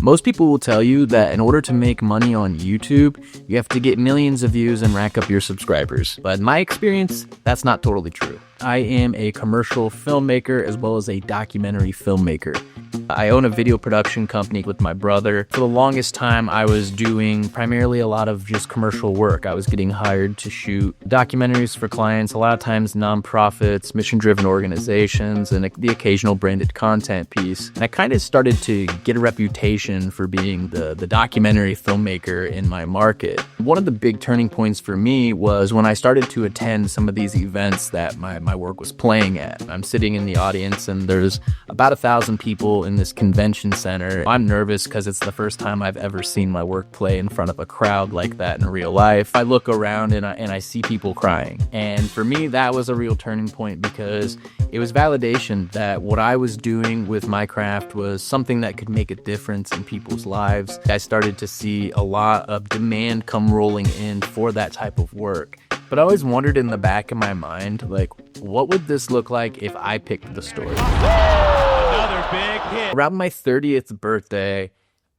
Most people will tell you that in order to make money on YouTube, you have to get millions of views and rack up your subscribers. But in my experience, that's not totally true. I am a commercial filmmaker as well as a documentary filmmaker. I own a video production company with my brother. For the longest time, I was doing primarily a lot of just commercial work. I was getting hired to shoot documentaries for clients, a lot of times nonprofits, mission-driven organizations, and the occasional branded content piece. And I kind of started to get a reputation for being the documentary filmmaker in my market. One of the big turning points for me was when I started to attend some of these events that my work was playing at. I'm sitting in the audience and there's about 1,000 people in this convention center. I'm nervous because it's the first time I've ever seen my work play in front of a crowd like that in real life. I look around and I see people crying. And for me, that was a real turning point because it was validation that what I was doing with my craft was something that could make a difference in people's lives. I started to see a lot of demand come rolling in for that type of work. But I always wondered in the back of my mind, like, what would this look like if I picked the story? Another big hit. Around my 30th birthday,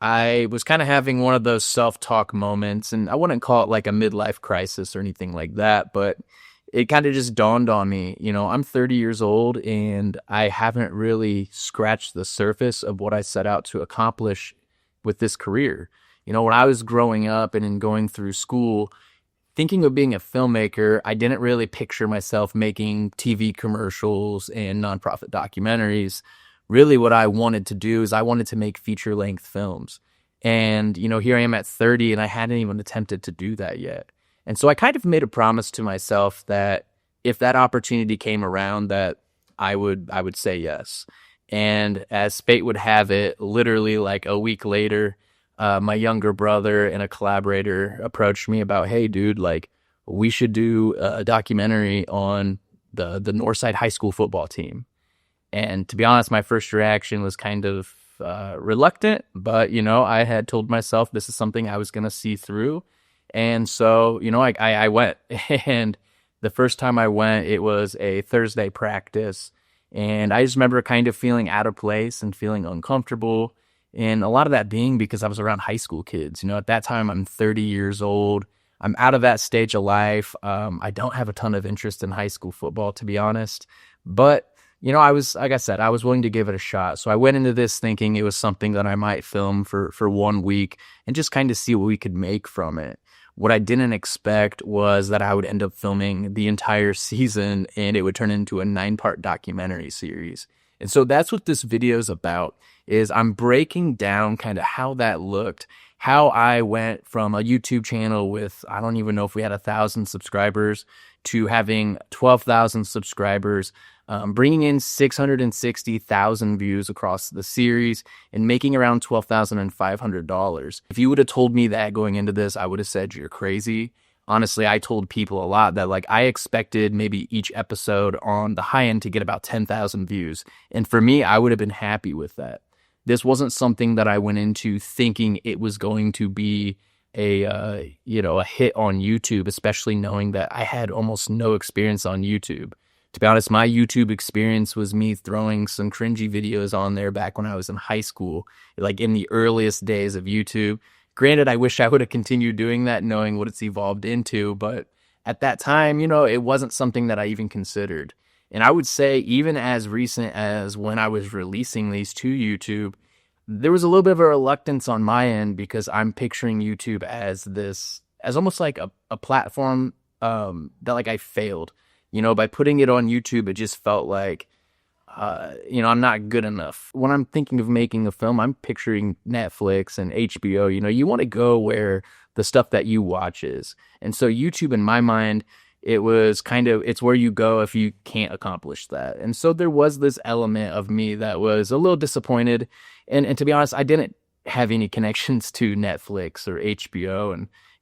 I was kind of having one of those self-talk moments, and I wouldn't call it like a midlife crisis or anything like that, but it kind of just dawned on me, I'm 30 years old and I haven't really scratched the surface of what I set out to accomplish with this career. When I was growing up and going through school, thinking of being a filmmaker, I didn't really picture myself making TV commercials and nonprofit documentaries. Really what I wanted to do is I wanted to make feature-length films. And, here I am at 30 and I hadn't even attempted to do that yet. And so I kind of made a promise to myself that if that opportunity came around, that I would say yes. And as fate would have it, literally like a week later, my younger brother and a collaborator approached me about, hey, dude, like we should do a documentary on the Northside High School football team. And to be honest, my first reaction was kind of reluctant, but, I had told myself this is something I was going to see through. And so, I went. And the first time I went, it was a Thursday practice. And I just remember kind of feeling out of place and feeling uncomfortable. And a lot of that being because I was around high school kids. At that time, I'm 30 years old. I'm out of that stage of life. I don't have a ton of interest in high school football, to be honest. But, I was, like I said, I was willing to give it a shot. So I went into this thinking it was something that I might film for 1 week and just kind of see what we could make from it. What I didn't expect was that I would end up filming the entire season and it would turn into a 9-part documentary series. And so that's what this video is about, is I'm breaking down kind of how that looked, how I went from a YouTube channel with, I don't even know if we had 1,000 subscribers, to having 12,000 subscribers, bringing in 660,000 views across the series and making around $12,500. If you would have told me that going into this, I would have said you're crazy. Honestly, I told people a lot that I expected maybe each episode on the high end to get about 10,000 views. And for me, I would have been happy with that. This wasn't something that I went into thinking it was going to be a hit on YouTube, especially knowing that I had almost no experience on YouTube. To be honest, my YouTube experience was me throwing some cringy videos on there back when I was in high school, like in the earliest days of YouTube. Granted, I wish I would have continued doing that, knowing what it's evolved into, but at that time, it wasn't something that I even considered. And I would say even as recent as when I was releasing these to YouTube, there was a little bit of a reluctance on my end because I'm picturing YouTube as almost like a platform that I failed. By putting it on YouTube, it just felt like, I'm not good enough. When I'm thinking of making a film, I'm picturing Netflix and HBO. You want to go where the stuff that you watch is. And so YouTube, in my mind, it's where you go if you can't accomplish that. And so there was this element of me that was a little disappointed. And to be honest, I didn't have any connections to Netflix or HBO,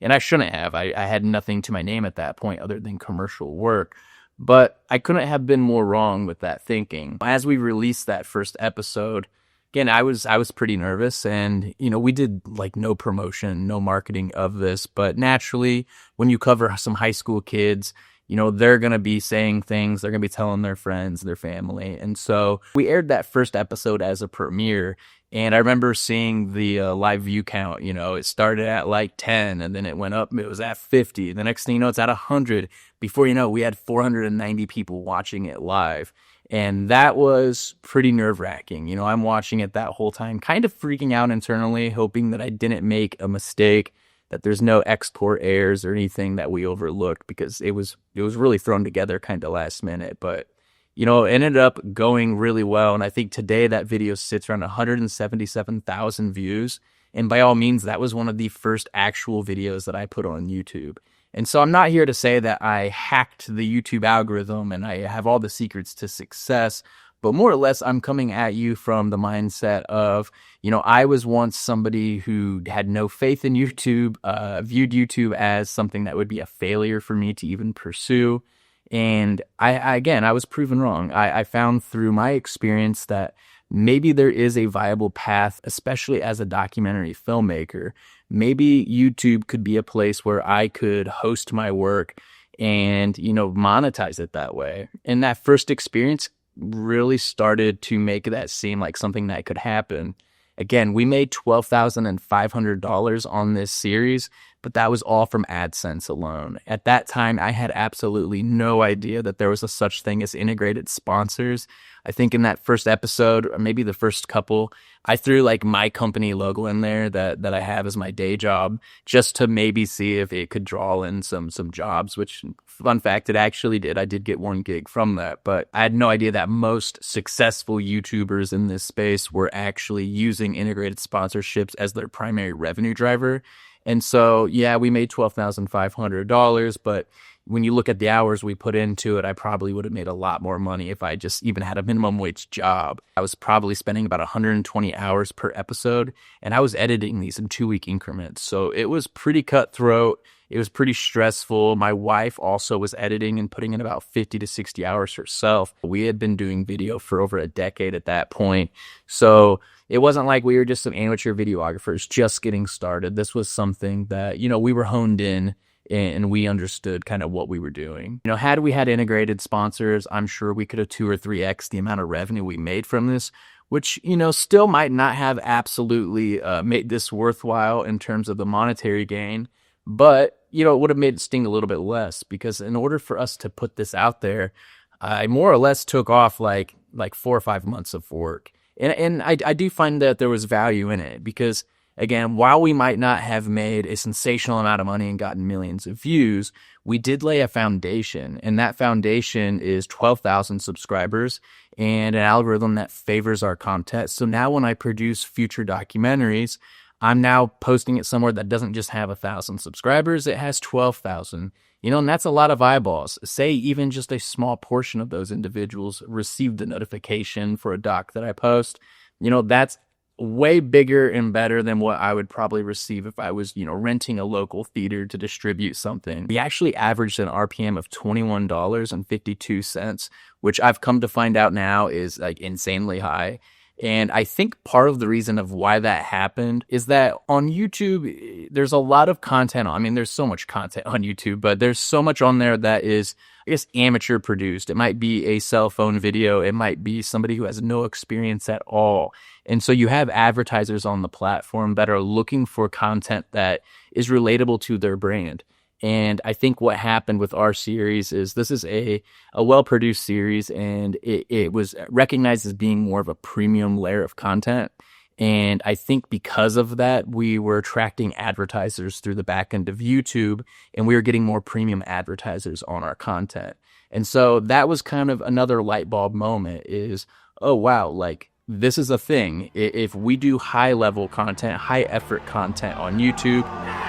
and I shouldn't have. I had nothing to my name at that point other than commercial work. But I couldn't have been more wrong with that thinking. As we released that first episode, again, I was pretty nervous, and we did no promotion, no marketing of this. But naturally, when you cover some high school kids, they're gonna be saying things, they're gonna be telling their friends, their family, and so we aired that first episode as a premiere. And I remember seeing the live view count. It started at like 10, and then it went up. It was at 50. The next thing you know, it's at 100. Before you know, we had 490 people watching it live. And that was pretty nerve-wracking. I'm watching it that whole time, kind of freaking out internally, hoping that I didn't make a mistake, that there's no export errors or anything that we overlooked, because it was really thrown together kind of last minute. But it ended up going really well. And I think today that video sits around 177,000 views. And by all means, that was one of the first actual videos that I put on YouTube. And so I'm not here to say that I hacked the YouTube algorithm and I have all the secrets to success, but more or less I'm coming at you from the mindset of, I was once somebody who had no faith in YouTube, viewed YouTube as something that would be a failure for me to even pursue. And I was proven wrong. I found through my experience that maybe there is a viable path, especially as a documentary filmmaker. Maybe YouTube could be a place where I could host my work and, monetize it that way. And that first experience really started to make that seem like something that could happen. Again, we made $12,500 on this series, but that was all from AdSense alone. At that time, I had absolutely no idea that there was a such thing as integrated sponsors. I think in that first episode, or maybe the first couple, I threw like my company logo in there that I have as my day job, just to maybe see if it could draw in some jobs, which, fun fact, it actually did. I did get one gig from that, but I had no idea that most successful YouTubers in this space were actually using integrated sponsorships as their primary revenue driver. And so, yeah, we made $12,500, but when you look at the hours we put into it, I probably would have made a lot more money if I just even had a minimum wage job. I was probably spending about 120 hours per episode, and I was editing these in 2-week increments. So it was pretty cutthroat. It was pretty stressful. My wife also was editing and putting in about 50 to 60 hours herself. We had been doing video for over a decade at that point. So it wasn't like we were just some amateur videographers just getting started. This was something that, we were honed in and we understood kind of what we were doing. Had we had integrated sponsors, I'm sure we could have 2 or 3x the amount of revenue we made from this, which, still might not have absolutely made this worthwhile in terms of the monetary gain. But, it would have made it sting a little bit less, because in order for us to put this out there, I more or less took off like 4 or 5 months of work. And I do find that there was value in it, because, again, while we might not have made a sensational amount of money and gotten millions of views, we did lay a foundation, and that foundation is 12,000 subscribers and an algorithm that favors our content. So now when I produce future documentaries, I'm now posting it somewhere that doesn't just have 1,000 subscribers, it has 12,000. And that's a lot of eyeballs. Say even just a small portion of those individuals receive the notification for a doc that I post. That's way bigger and better than what I would probably receive if I was, renting a local theater to distribute something. We actually averaged an RPM of $21.52, which I've come to find out now is like insanely high. And I think part of the reason of why that happened is that on YouTube, there's a lot of content. There's so much content on YouTube, but there's so much on there that is, I guess, amateur produced. It might be a cell phone video. It might be somebody who has no experience at all. And so you have advertisers on the platform that are looking for content that is relatable to their brand. And I think what happened with our series is this is a well-produced series, and it was recognized as being more of a premium layer of content. And I think because of that, we were attracting advertisers through the back end of YouTube, and we were getting more premium advertisers on our content. And so that was kind of another light bulb moment is, oh, wow, like, this is a thing. If we do high level content, high effort content on YouTube,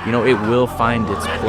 it will find its place.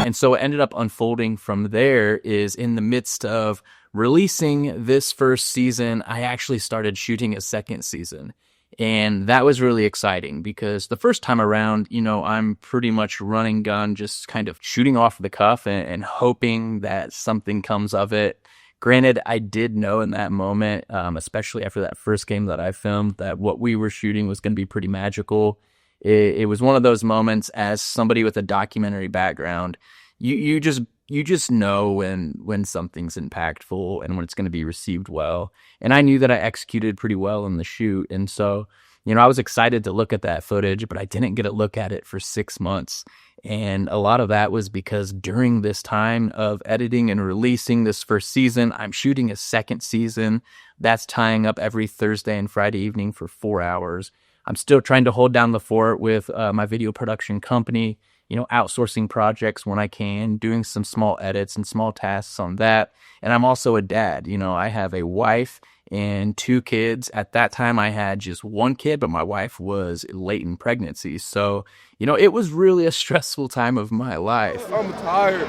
And so what ended up unfolding from there is, in the midst of releasing this first season, I actually started shooting a second season. And that was really exciting, because the first time around, I'm pretty much running gun, just kind of shooting off the cuff and hoping that something comes of it. Granted, I did know in that moment, especially after that first game that I filmed, that what we were shooting was going to be pretty magical. It was one of those moments as somebody with a documentary background, you just know when something's impactful and when it's going to be received well. And I knew that I executed pretty well in the shoot. And so, I was excited to look at that footage, but I didn't get a look at it for 6 months. And a lot of that was because during this time of editing and releasing this first season, I'm shooting a second season. That's tying up every Thursday and Friday evening for 4 hours. I'm still trying to hold down the fort with my video production company, outsourcing projects when I can, doing some small edits and small tasks on that. And I'm also a dad. I have a wife and 2 kids. At that time, I had just 1 kid, but my wife was late in pregnancy. So, it was really a stressful time of my life. I'm tired,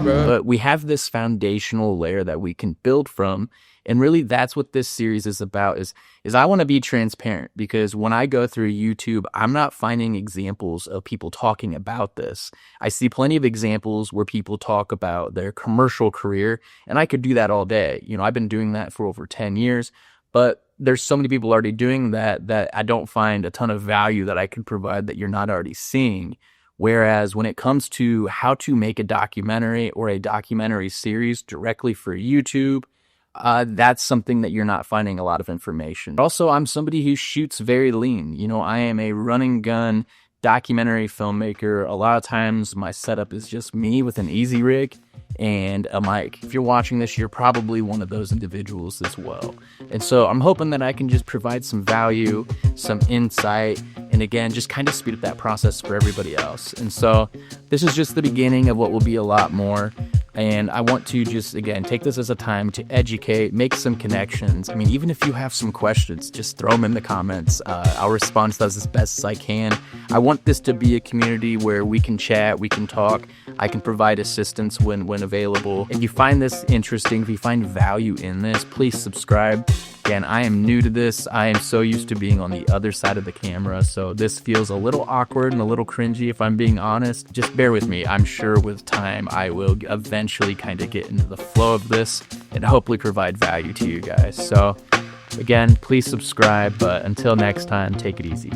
bro. But we have this foundational layer that we can build from. And really, that's what this series is about, is I want to be transparent, because when I go through YouTube, I'm not finding examples of people talking about this. I see plenty of examples where people talk about their commercial career, and I could do that all day. I've been doing that for over 10 years, but there's so many people already doing that I don't find a ton of value that I can provide that you're not already seeing. Whereas when it comes to how to make a documentary or a documentary series directly for YouTube, that's something that you're not finding a lot of information. Also, I'm somebody who shoots very lean. I am a run and gun documentary filmmaker. A lot of times my setup is just me with an easy rig and a mic. If you're watching this, you're probably one of those individuals as well. And so I'm hoping that I can just provide some value, some insight, and again, just kind of speed up that process for everybody else. And so this is just the beginning of what will be a lot more. And I want to just, again, take this as a time to educate, make some connections. I mean, even if you have some questions, just throw them in the comments. I'll respond to those as best as I can. I want this to be a community where we can chat, we can talk. I can provide assistance when available. If you find this interesting, if you find value in this, please subscribe. Again, I am new to this. I am so used to being on the other side of the camera, so this feels a little awkward and a little cringy if I'm being honest. Just bear with me. I'm sure with time I will eventually kind of get into the flow of this and hopefully provide value to you guys. So again, please subscribe, but until next time, take it easy.